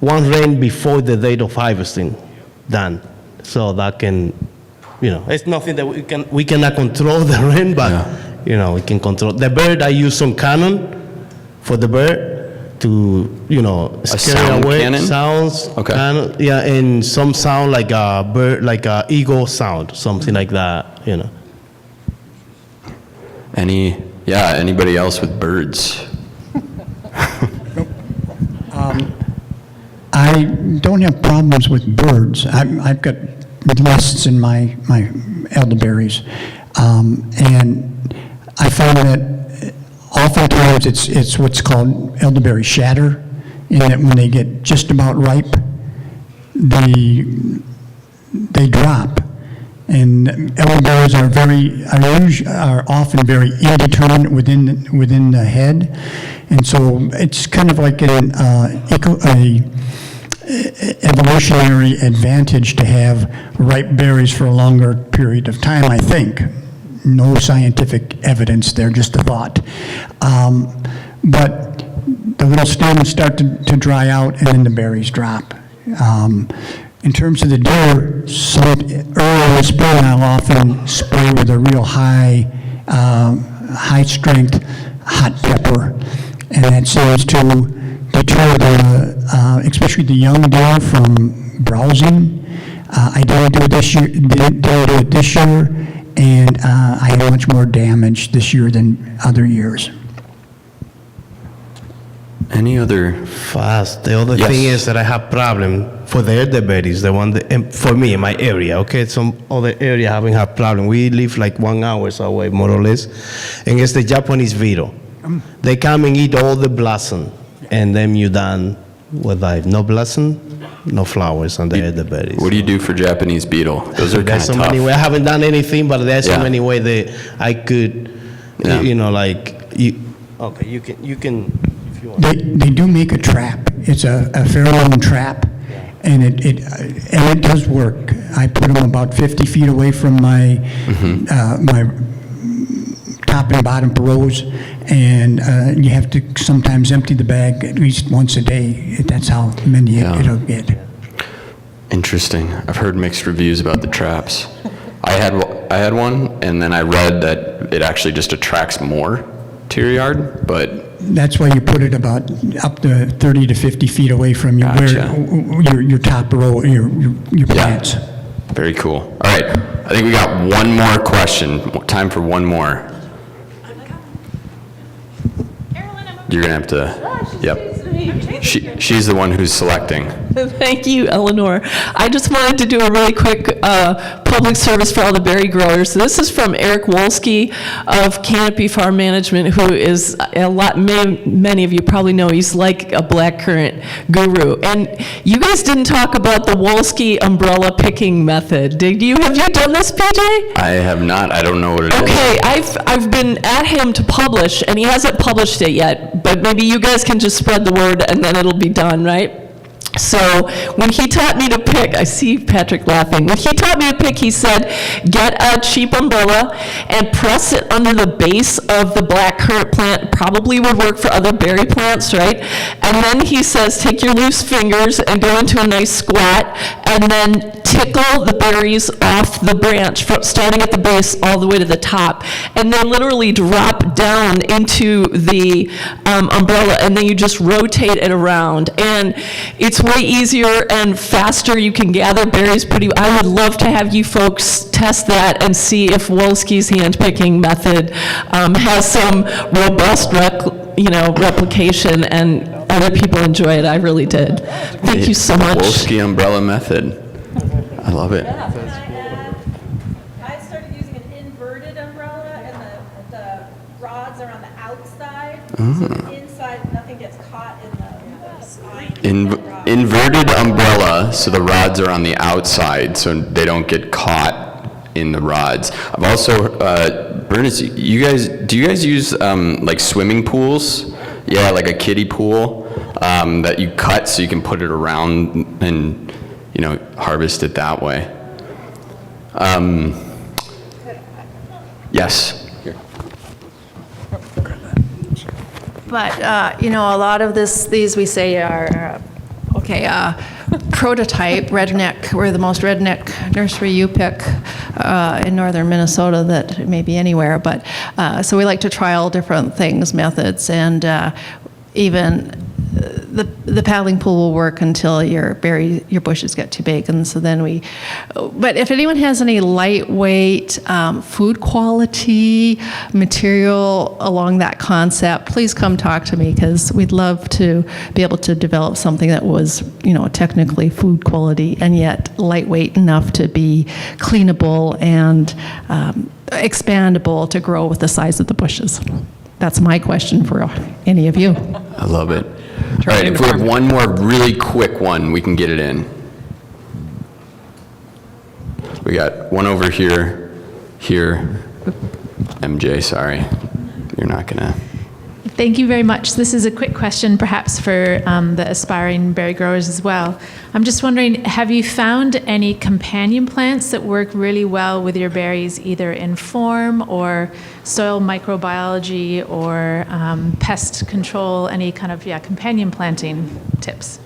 S4: one rain before the date of harvesting done. So that can, it's nothing that we cannot control the rain, but we can control. The bird, I use some cannon for the bird to, scare
S1: sound
S4: away.
S1: cannon?
S4: Sounds,
S1: Okay.
S4: cannon, yeah, and some sound like a bird, like a eagle sound, something like that,
S1: Anybody else with birds?
S5: I don't have problems with birds. I've got nests in my elderberries. And I found that oftentimes it's what's called elderberry shatter, in that when they get just about ripe, they drop. And elderberries are often very indeterminate within the head, and so it's kind of like an evolutionary advantage to have ripe berries for a longer period of time, I think. No scientific evidence there, just a thought. But the little stamens start to dry out, and then the berries drop. In terms of the deer, early in the spring, I'll often spray with a real high strength hot pepper, and that seems to deter especially the young deer from browsing. I didn't do it this year, and I had much more damage this year than other years.
S1: Any other?
S4: Fast. The other
S1: Yes.
S4: thing is that I have problem for the elderberries, the one that, for me in my area, okay? Some other area having a problem. We live like 1 hour away, more or less, and it's the Japanese beetle. They come and eat all the blossom, and then you done with like no blossom, no flowers on the elderberries.
S1: What do you do for Japanese beetle? Those are kind
S4: There's
S1: of
S4: so
S1: tough.
S4: many ways. I haven't done anything, but there's so
S1: Yeah.
S4: many ways that I could,
S1: Yeah.
S4: okay, you can, if you want.
S5: They do make a trap. It's a pheromone trap, and it does work. I put them about 50 feet away from my my top and bottom rows, and you have to sometimes empty the bag at least once a day. That's how many it'll get.
S1: Interesting. I've heard mixed reviews about the traps. I had one, and then I read that it actually just attracts more to your yard, but
S5: That's why you put it about up to 30 to 50 feet away from your top row, your plants.
S1: very cool. All right, I think we got one more question. Time for one more. You're gonna have to, yep. She's the one who's selecting.
S9: Thank you, Eleanor. I just wanted to do a really quick public service for all the berry growers. This is from Eric Wolski of Canopy Farm Management, who is many of you probably know, he's like a blackcurrant guru. And you guys didn't talk about the Wolski umbrella picking method. Have you done this, PJ?
S1: I have not, I don't know what it is.
S9: Okay, I've been at him to publish, and he hasn't published it yet, but maybe you guys can just spread the word, and then it'll be done, right? So when he taught me to pick, I see Patrick laughing. When he taught me to pick, he said, get a cheap umbrella and press it under the base of the black currant plant. Probably would work for other berry plants, right? And then he says, take your loose fingers and go into a nice squat and then tickle the berries off the branch, starting at the base all the way to the top. And they literally drop down into the umbrella, and then you just rotate it around. And it's way easier and faster. You can gather berries I would love to have you folks test that and see if Wolski's hand-picking method has some robust replication and other people enjoy it. I really did. Thank you so much.
S1: Wolski umbrella method. I love it.
S10: I started using an inverted umbrella, and the rods are on the outside, so the inside, nothing gets caught in the spine.
S1: Inverted umbrella, so the rods are on the outside, so they don't get caught in the rods. I've also, Bernice, do you guys use like swimming pools? Yeah, like a kiddie pool that you cut so you can put it around and harvest it that way. Yes. Here.
S3: But, a lot of these we say are, prototype redneck. We're the most redneck nursery you pick in northern Minnesota that may be anywhere. But, so we like to try all different things, methods, and even the paddling pool will work until your bushes get too big, and so then but if anyone has any lightweight food quality material along that concept, please come talk to me, because we'd love to be able to develop something that was technically food quality and yet lightweight enough to be cleanable and expandable to grow with the size of the bushes. That's my question for any of you.
S1: I love it. All right, if we have one more really quick one, we can get it in. We got one over here. MJ, sorry. You're not gonna.
S10: Thank you very much. This is a quick question, perhaps for the aspiring berry growers as well. I'm just wondering, have you found any companion plants that work really well with your berries, either in form or soil microbiology or pest control, any kind of companion planting tips?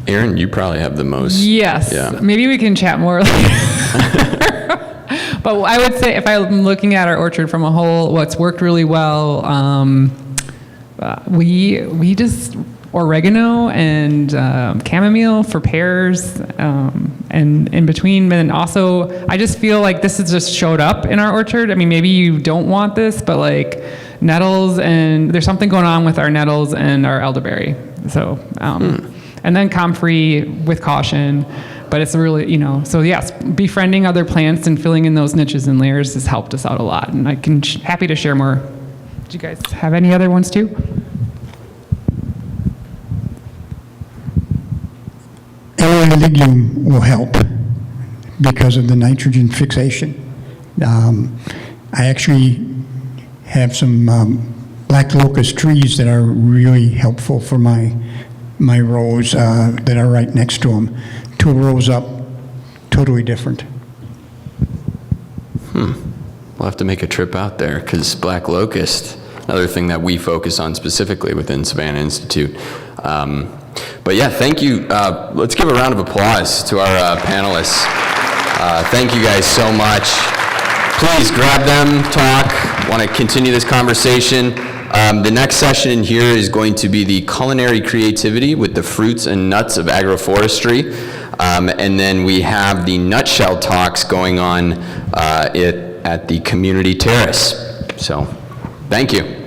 S1: Erin, you probably have the most.
S2: Yes.
S1: Yeah.
S2: Maybe we can chat more later. But I would say, if I'm looking at our orchard from a whole, what's worked really well, we just oregano and chamomile for pears, and in between. And also, I just feel like this has just showed up in our orchard. I mean, maybe you don't want this, but like nettles, and there's something going on with our nettles and our elderberry. So, and then comfrey with caution. But it's really, so yes, befriending other plants and filling in those niches and layers has helped us out a lot. And I can happy to share more. Do you guys have any other ones too?
S5: Aronia legume will help because of the nitrogen fixation. I actually have some black locust trees that are really helpful for my rows that are right next to them. 2 rows up, totally different.
S1: We'll have to make a trip out there, because black locust, another thing that we focus on specifically within Savannah Institute. But yeah, thank you. Let's give a round of applause to our panelists. Thank you guys so much. Please grab them, talk, want to continue this conversation. The next session in here is going to be the culinary creativity with the fruits and nuts of agroforestry. And then we have the nutshell talks going on at the community terrace. So, thank you.